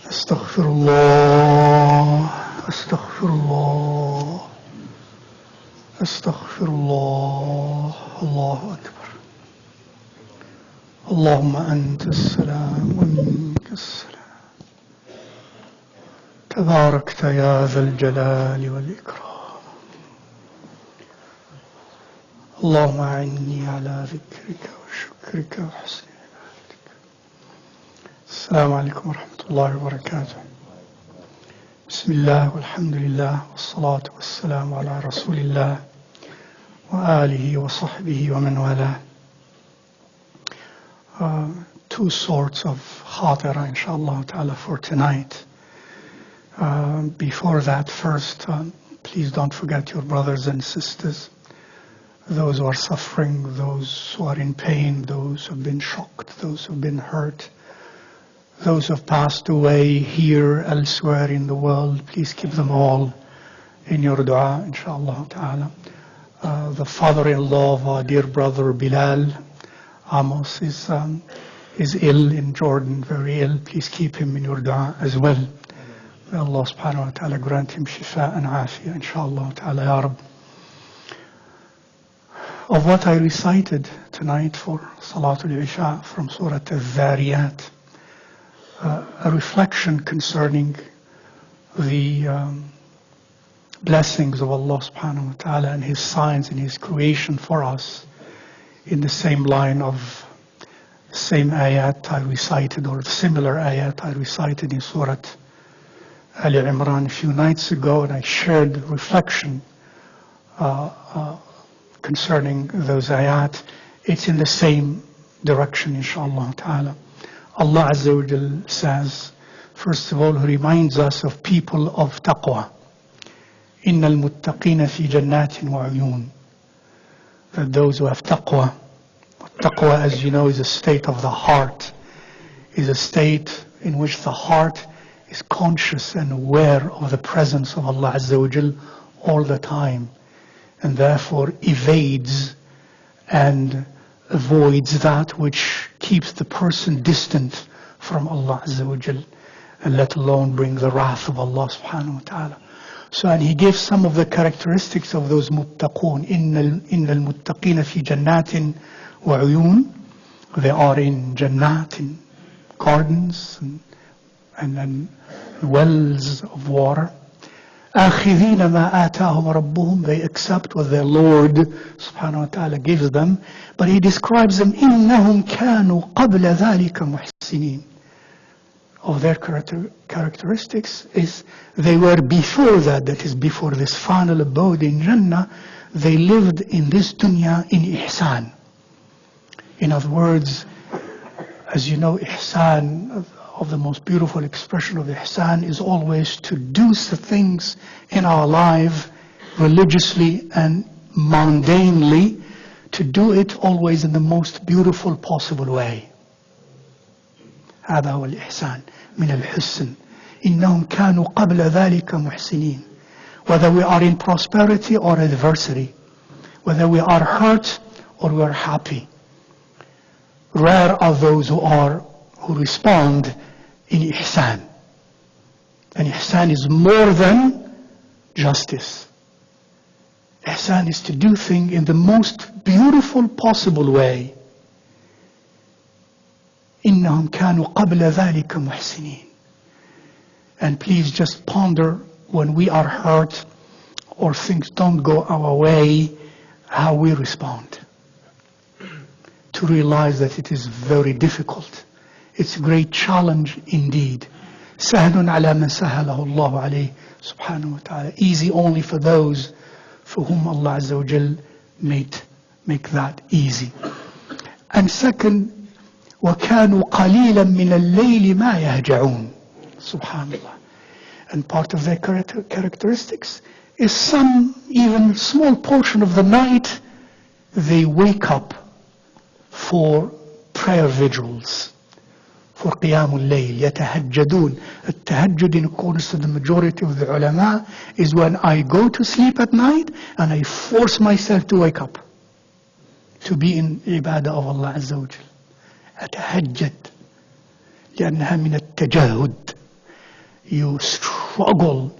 أستغفر الله أستغفر الله أستغفر الله الله أكبر اللهم أنت السلام ومنك السلام تباركت يا ذا الجلال والإكرام اللهم أعني على ذكرك وشكرك وحسن عبادتك. السلام عليكم ورحمة الله وبركاته. بسم الله والحمد لله والصلاة والسلام على رسول الله وآله وصحبه ومن والاه. Two sorts of Khatira inshallah ta'ala for tonight. Before that, first, please don't forget your brothers and sisters, those who are suffering, those who are in pain, those who have been shocked, those who have been hurt, those who have passed away here, elsewhere in the world. Please keep them all in your dua, inshallah ta'ala. The father-in-law of our dear brother Bilal, Amos, is ill in Jordan, very ill. Please keep him in your dua as well. May Allah subhanahu wa ta'ala grant him shifa and afiyah, inshallah ta'ala, ya Rabb. Of what I recited tonight for Salatul Isha from Surah Al-Dhariyat, a reflection concerning the blessings of Allah subhanahu wa ta'ala and His signs and His creation for us, in the same line of same ayat I recited, or similar ayat I recited in Surah Al Imran a few nights ago, and I shared reflection concerning those ayat. It's in the same direction, inshallah ta'ala. Allah Azza wa Jal says, first of all, He reminds us of people of taqwa. إِنَّ الْمُتَّقِينَ فِي جَنَّاتٍ وَعُيُونٍ. That those who have taqwa, taqwa, as you know, is a state of the heart, is a state in which the heart is conscious and aware of the presence of Allah Azza wa Jal all the time, and therefore evades and avoids that which keeps the person distant from Allah Azza wa Jal, and let alone bring the wrath of Allah subhanahu wa ta'ala. So, and He gives some of the characteristics of those muttaqoon. إِنَّ الْمُتَّقِينَ فِي جَنَّاتٍ وَعُيُونٍ. They are in jannat, in gardens and wells of water. آخذين ما آتاهم ربهم. They accept what their Lord subhanahu wa ta'ala gives them. But He describes them, إِنَّهُمْ كَانُوا قَبْلَ ذَلِكَ مُحْسِنِينَ. Of their characteristics is they were before that is before this final abode in Jannah, they lived in this dunya in ihsan. In other words, as you know, ihsan, of the most beautiful expression of ihsan, is always to do the things in our life religiously and mundanely, to do it always in the most beautiful possible way. هذا هو الإحسان من الحسن. إنهم كانوا قبل ذلك محسنين. Whether we are in prosperity or adversity, whether we are hurt or we are happy, rare are those who respond in ihsan. And ihsan is more than justice. Ihsan is to do things in the most beautiful possible way. إِنَّهُمْ كَانُوا قَبْلَ ذَلِكَ مُحْسِنِينَ. And please just ponder, when we are hurt or things don't go our way, how we respond. To realize that it is very difficult. It's a great challenge indeed. سَهْلٌ عَلَى مَنْ سَهَلَهُ اللَّهُ عَلَيْهِ subhanahu wa ta'ala. Easy only for those for whom Allah Azza wa Jal make that easy. And second, وَكَانُوا قَلِيلًا مِنَ اللَّيْلِ مَا يَهْجَعُونَ. Subhanallah. And part of their characteristics is some, even small portion of the night, they wake up for prayer vigils, for قِيَامُ اللَّيْلِ, يَتَهَجَّدُونَ. التهجد, in accordance to the majority of the ulama, is when I go to sleep at night and I force myself to wake up, to be in ibadah of Allah Azza wa Jal. أتهجد لأنها من التجهد. you struggle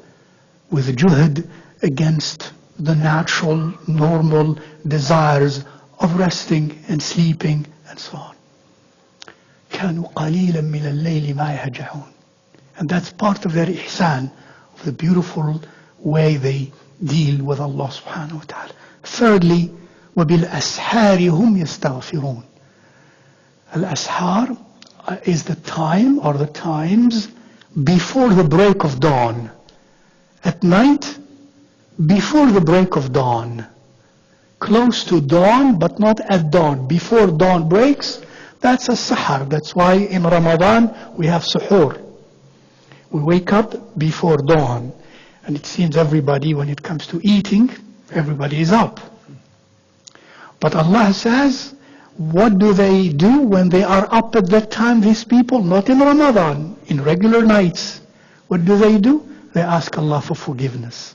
with juhd against the natural, normal desires of resting and sleeping and so on. كانوا قليلا من الليل ما يهجعون. And that's part of their ihsan, of the beautiful way they deal with Allah subhanahu wa ta'ala. Thirdly, وَبِالْأَسْحَارِ هُمْ يَسْتَغْفِرُونَ. Al-ashar is the time or the times before the break of dawn. At night, before the break of dawn. Close to dawn, but not at dawn. Before dawn breaks, that's a sahar. That's why in Ramadan we have suhoor. We wake up before dawn. And it seems everybody, when it comes to eating, everybody is up. But Allah says, what do they do when they are up at that time, these people? Not in Ramadan, in regular nights. What do? They ask Allah for forgiveness.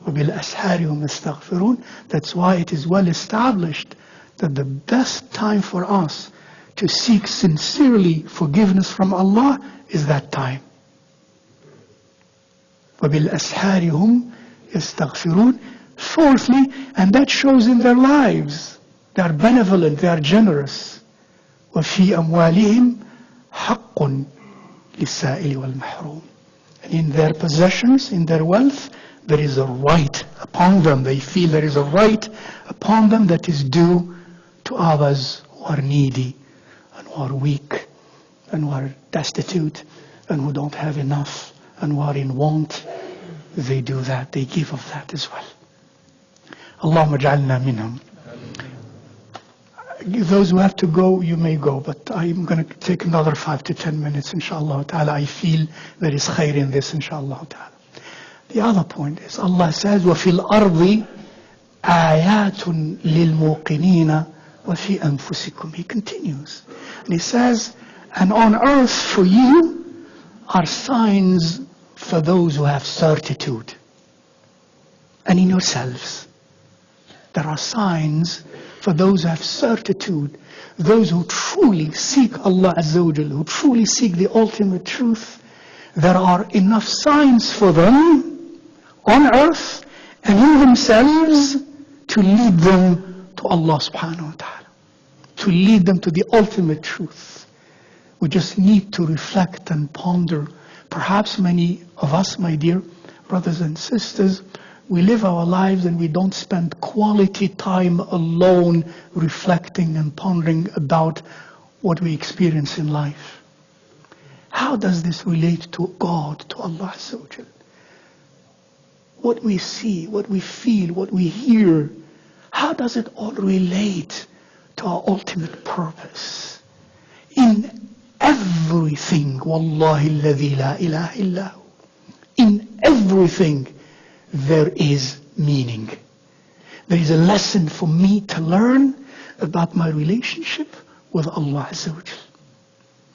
وَبِالْأَسْحَارِ هُمْ يَسْتَغْفِرُونَ. That's why it is well established that the best time for us to seek sincerely forgiveness from Allah is that time. وَبِالْأَسْحَارِ هُمْ يَسْتَغْفِرُونَ. Fourthly, and that shows in their lives, they are benevolent, they are generous. وَفِي أَمْوَالِهِمْ حَقٌّ لِلسَّائِلِ وَالْمَحْرُومِ. And in their possessions, in their wealth, there is a right upon them. They feel there is a right upon them that is due to others who are needy and who are weak and who are destitute and who don't have enough and who are in want. They do that, they give of that as well. Allahumma ja'alna minhum. Those who have to go, you may go, but I'm going to take another 5 to 10 minutes, inshallah ta'ala. I feel there is khair in this, inshallah ta'ala. The other point is, Allah says, وَفِي الْأَرْضِ آيَاتٌ لِلْمُوقِنِينَ وَفِي أَنفُسِكُمْ. He continues. And he says, and on earth for you are signs for those who have certitude. And in yourselves, there are signs for those who have certitude, those who truly seek Allah Azza wa Jal, who truly seek the ultimate truth. There are enough signs for them on earth and in themselves to lead them to Allah subhanahu wa ta'ala, to lead them to the ultimate truth. We just need to reflect and ponder. Perhaps many of us, my dear brothers and sisters, we live our lives and we don't spend quality time alone reflecting and pondering about what we experience in life. How does this relate to God, to Allah Azza wa Jal? What we see, what we feel, what we hear, how does it all relate to our ultimate purpose? In everything, wallahi alladhi la ilaha illahu, in everything there is meaning. There is a lesson for me to learn about my relationship with Allah Azza wa Jal,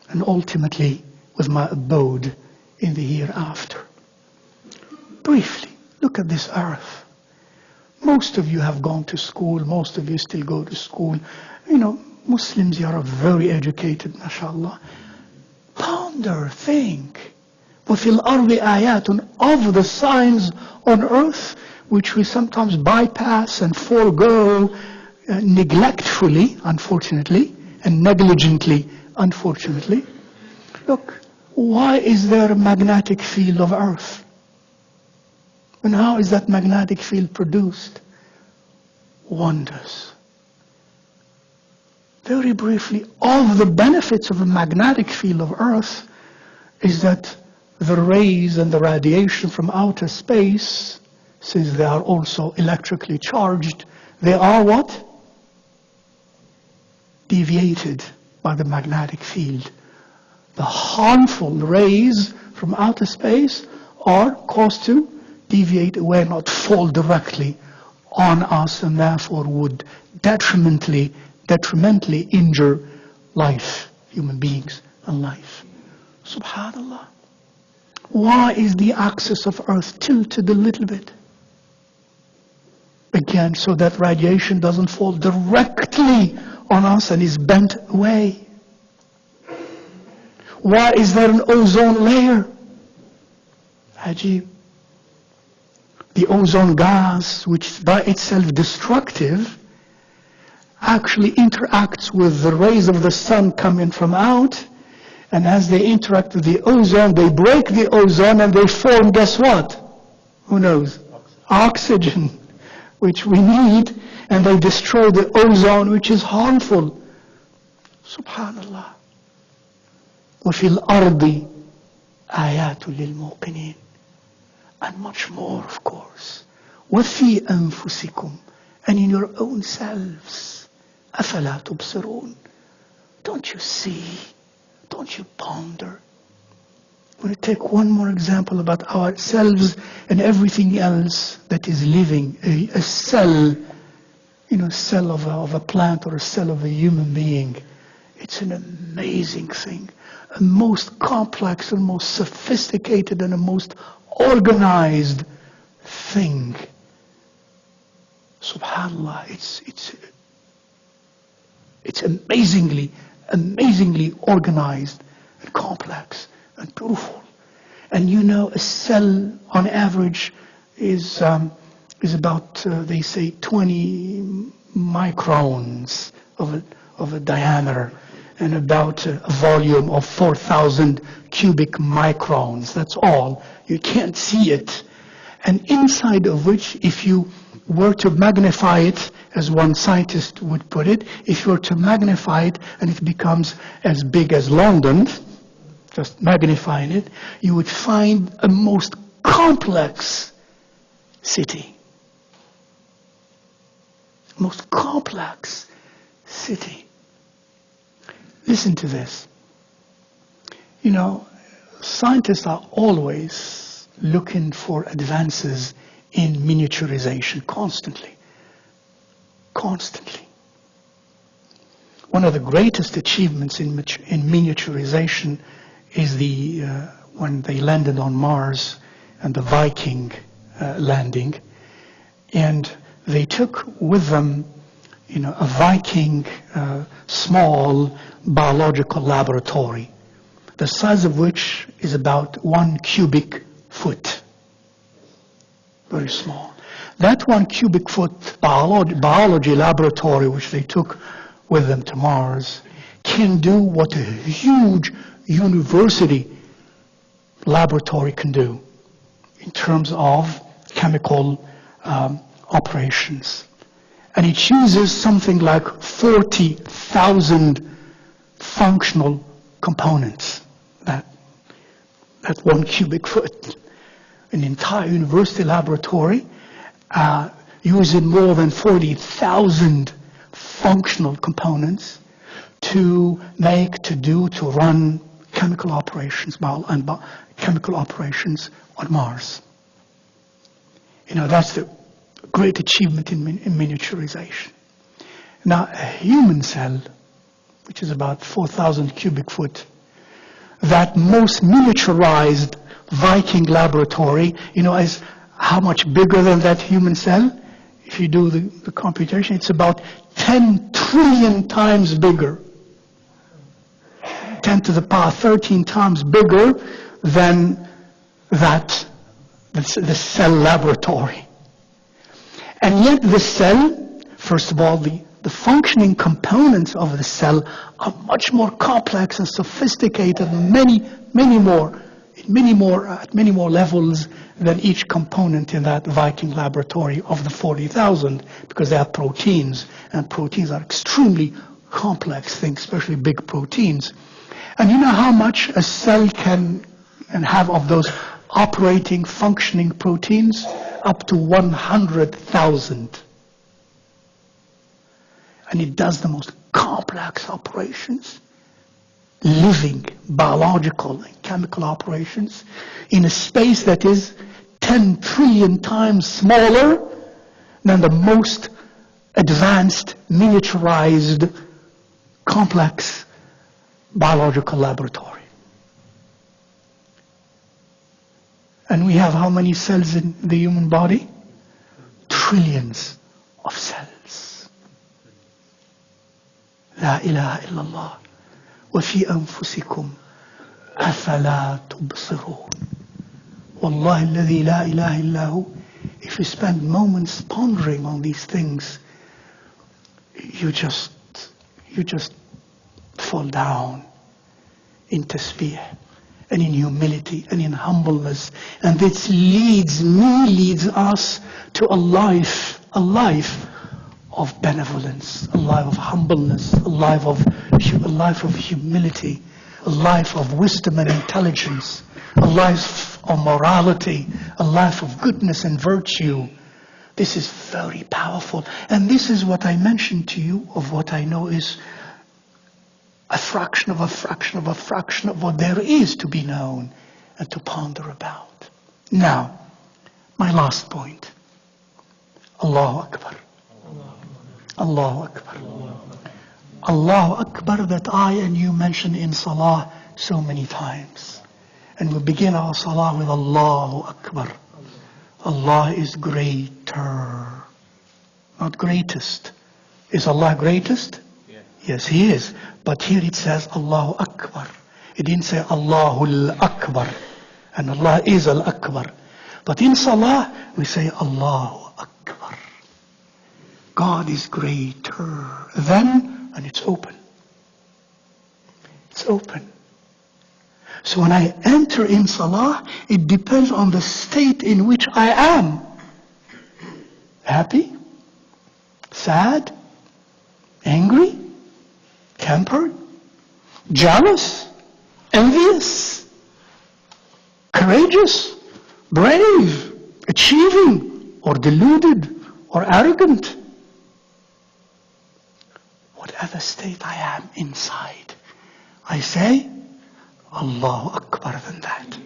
and ultimately with my abode in the hereafter. Briefly, look at this earth. Most of you have gone to school, most of you still go to school. You know, Muslims, you are very educated, mashallah. Ponder, think. وَفِي الْأَرْضِ آيَاتٌ. Of the signs on earth, which we sometimes bypass and forego neglectfully, unfortunately, and negligently, unfortunately. Look, why is there a magnetic field of earth? And how is that magnetic field produced? Wonders. Very briefly, of the benefits of a magnetic field of earth is that the rays and the radiation from outer space, since they are also electrically charged, they are what? Deviated by the magnetic field. The harmful rays from outer space are caused to deviate away, not fall directly on us, and therefore would detrimentally injure life, human beings and life. Subhanallah. Why is the axis of earth tilted a little bit? Again, so that radiation doesn't fall directly on us and is bent away. Why is there an ozone layer? Ajib. The ozone gas, which is by itself destructive, actually interacts with the rays of the sun coming from out, and as they interact with the ozone, they break the ozone and they form, guess what? Who knows? Oxygen, which we need, and they destroy the ozone, which is harmful. Subhanallah. وفي الأرض آيات للموقنين. And much more, of course. وفي أنفسكم, and in your own selves. أفلا تبصرون. Don't you see? Don't you ponder? I'm going to take one more example about ourselves and everything else that is living. A cell, cell of a plant or a cell of a human being. It's an amazing thing. A most complex and most sophisticated and a most organized thing. Subhanallah, it's amazingly organized and complex and beautiful. And a cell on average is about, they say, 20 microns of a diameter and about a volume of 4,000 cubic microns. That's all. You can't see it. And inside of which, if you were to magnify it, as one scientist would put it, if you were to magnify it and it becomes as big as London, just magnifying it, you would find a most complex city. Most complex city. Listen to this. Scientists are always looking for advances in miniaturization constantly. Constantly. One of the greatest achievements in miniaturization is when they landed on Mars and the Viking landing, and they took with them a Viking small biological laboratory, the size of which is about 1 cubic foot. Very small. That 1 cubic foot biology laboratory, which they took with them to Mars, can do what a huge university laboratory can do in terms of chemical operations. And it uses something like 40,000 functional components, that 1 cubic foot. An entire university laboratory using more than 40,000 functional components to run chemical operations chemical operations on Mars. That's the great achievement in miniaturization. Now, a human cell, which is about 4,000 cubic foot, that most miniaturized Viking laboratory, is how much bigger than that human cell? If you do the computation, it's about 10 trillion times bigger. 10 to the power 13 times bigger than the cell laboratory. And yet the cell, first of all, the functioning components of the cell are much more complex and sophisticated, and many more levels than each component in that Viking laboratory of the 40,000, because they are proteins, and proteins are extremely complex things, especially big proteins. And you know how much a cell can have of those operating, functioning proteins? Up to 100,000. And it does the most complex operations, living, biological, and chemical operations, in a space that is 10 trillion times smaller than the most advanced, miniaturized, complex biological laboratory. And we have how many cells in the human body? Trillions of cells. لا إله إلا الله وفي أنفسكم أفلا تبصرون Wallahi alladhi la ilaha illahu, if you spend moments pondering on these things, you just fall down in tasbih and in humility and in humbleness. And this leads us to a life of benevolence, a life of humbleness, a life of humility, a life of wisdom and intelligence, a life of morality, a life of goodness and virtue. This is very powerful. And this is what I mentioned to you of what I know is a fraction of what there is to be known and to ponder about. Now, my last point. Allahu Akbar. Allahu Akbar. Allahu Akbar that I and you mention in Salah so many times. And we begin our Salah with Allahu Akbar. Allah is greater, not greatest. Is Allah greatest? Yes, He is. But here it says Allahu Akbar. It didn't say Allahul Akbar. And Allah is Al-Akbar. But in Salah, we say Allahu Akbar. God is greater than, and it's open. It's open. So when I enter in Salah, it depends on the state in which I am. Happy? Sad? Angry? Tempered? Jealous? Envious? Courageous? Brave? Achieving? Or deluded? Or arrogant? Whatever state I am inside, I say, Allahu Akbar than that.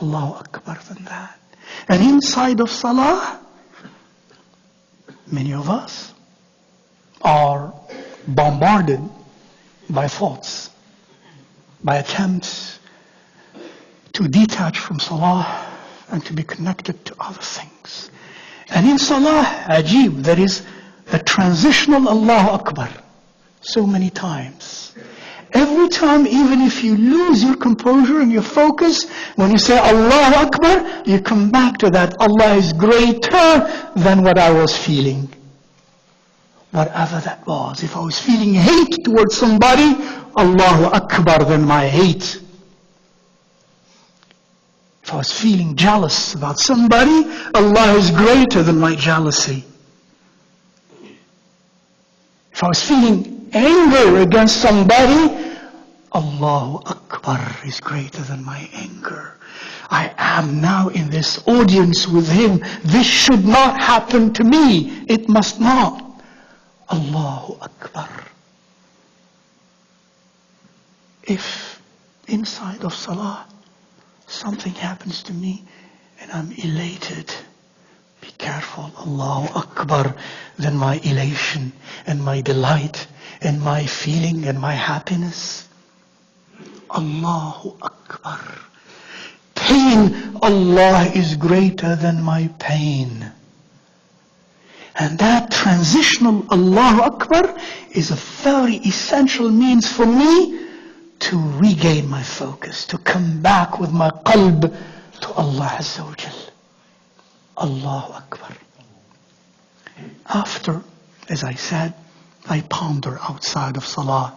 Allahu Akbar than that. And inside of Salah, many of us are bombarded by thoughts, by attempts to detach from Salah and to be connected to other things. And in Salah, ajib, there is the transitional Allahu Akbar so many times. Every time, even if you lose your composure and your focus, when you say Allahu Akbar, you come back to that. Allah is greater than what I was feeling. Whatever that was. If I was feeling hate towards somebody, Allahu Akbar than my hate. If I was feeling jealous about somebody, Allah is greater than my jealousy. If I was feeling anger against somebody, Allahu Akbar is greater than my anger. I am now in this audience with Him. This should not happen to me. It must not. Allahu Akbar. If inside of Salah something happens to me and I'm elated, be careful. Allahu Akbar than my elation and my delight and my feeling and my happiness. Allahu Akbar. Pain, Allah is greater than my pain. And that transitional Allahu Akbar is a very essential means for me to regain my focus, to come back with my qalb to Allah Azza wa Jal. Allahu Akbar. After, as I said, I ponder outside of Salah.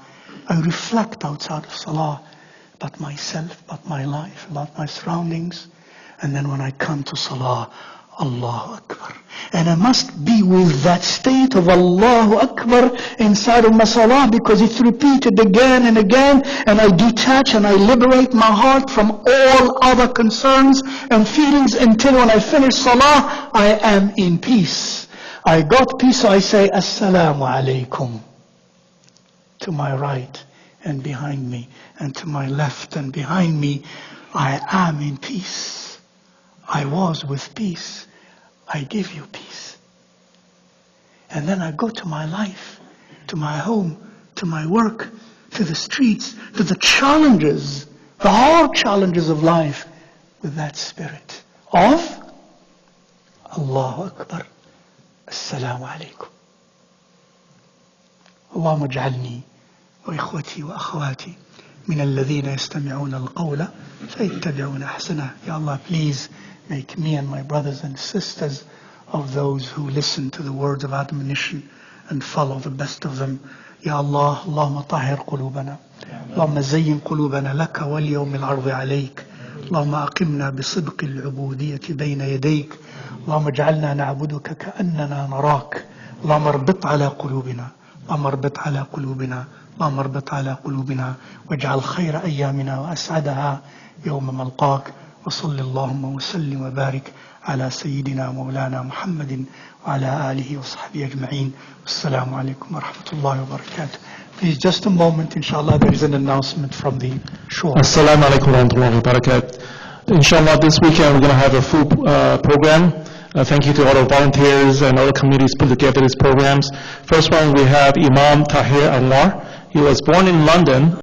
I reflect outside of Salah about myself, about my life, about my surroundings. And then when I come to Salah, Allahu Akbar. And I must be with that state of Allahu Akbar inside of my Salah because it's repeated again and again, and I detach and I liberate my heart from all other concerns and feelings until when I finish Salah, I am in peace. I got peace, so I say, Assalamu alaikum. To my right and behind me, and to my left and behind me, I am in peace. I was with peace. I give you peace. And then I go to my life, to my home, to my work, to the streets, to the challenges, the hard challenges of life with that spirit of Allahu Akbar. Assalamu alaikum. اللهم اجعلني وإخوتي وأخواتي من الذين يستمعون القول فيتبعون أحسنه. Ya Allah, please make me and my brothers and sisters of those who listen to the words of admonition and follow the best of them. Ya Allah, اللهم طهر قلوبنا، اللهم زين قلوبنا لك واليوم العرض عليك، اللهم أقمنا بصدق العبودية بين يديك، اللهم اجعلنا نعبدك كأننا نراك، اللهم اربط على قلوبنا، اللهم اربط على قلوبنا، اللهم اربط على قلوبنا، واجعل خير أيامنا وأسعدها يوم ملقاك. وصل اللهم وسلم وبارك على سيدنا مولانا محمد وعلى آله وصحبه أجمعين. السلام عليكم ورحمة الله وبركاته. Please, just a moment, inshallah, there is an announcement from the shore. Assalamu alaikum wa rahmatullahi wa barakatuh. Inshallah, this weekend we're going to have a full program. Thank you to all the volunteers and other committees put together these programs. First one, we have Imam Tahir Anwar. He was born in London.